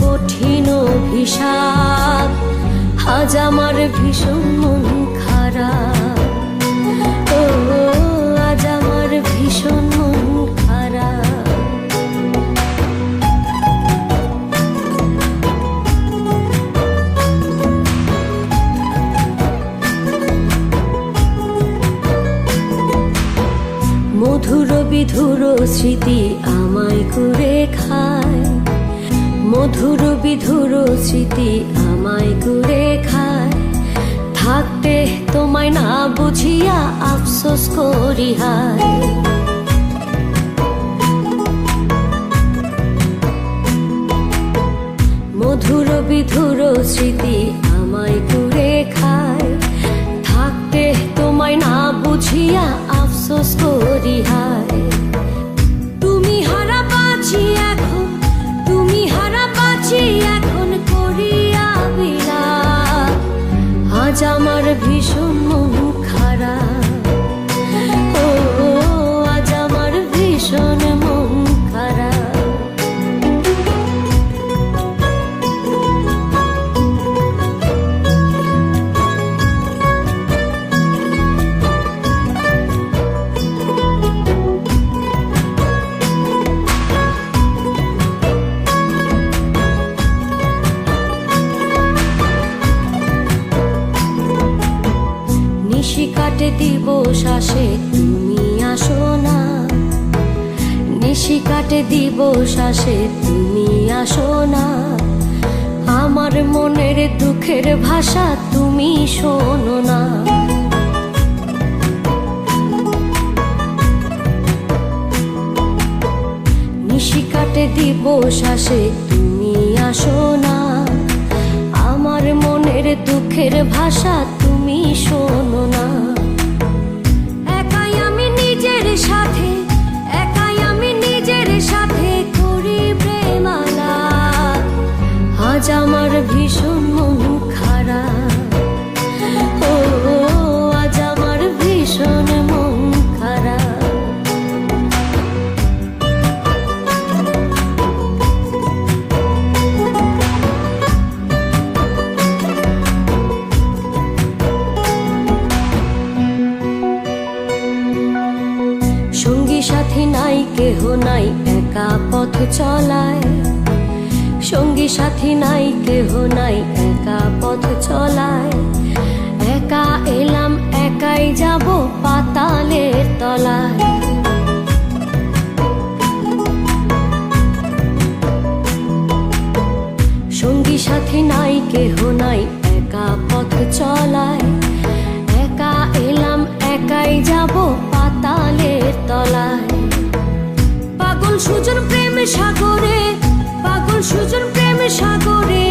কঠিন অভিশাপ, আজ আমার ভীষণ মন খারাপ। ও আজ আমার ভীষণ মন খারাপ। মধুর বিধুর স্মৃতি আমায় করে খায়, মধুর বিধুর স্মৃতি আমায় করে খায়। থাকতে তোমায় না বুঝিয়া আফসোস করি হায়। মধুর বিধুর স্মৃতি আমায় করে খায়। থাকতে তোমায় না বুঝিয়া আফসোস করি হায়। তুমি হারা বাঁচি এখন, তুমি হারা বাঁচি এখন করিয়া বিলাপ, আজ আমার ভীষণ মন খারাপ। ও আজ আমার ভীষণ মন খারাপ। নিশি কাটে দিবস আসে তুমি আসো না, নিশি কাটে দিবস আসে তুমি আসো না। আমার মনের দুঃখের ভাষা তুমি শোনো না। নিশি কাটে দিবস আসে তুমি আসো না। আমার মনের দুঃখের ভাষা তুমি শোনো না। একাই আমি নিজের সাথে, একাই আমি নিজের সাথে করি প্রেমালাপ, আজ আমার ভীষণ মন খারাপ। ও আজ আমার ভীষণ মন খারাপ। সঙ্গী সাথী নাই কেহ নাই একা পথ চলায়, সঙ্গী সাথী নাই কেহ নাই একা পথ চলায়। একা এলাম একাই যাব পাতালের তলায়। সঙ্গী সাথী নাই কেহ নাই একা পথ চলায়। একা এলাম একাই যাব পাতালের তলায়। পাগল সুজন প্রেম সাগরে, পাগল সুজন প্রেম সাগরে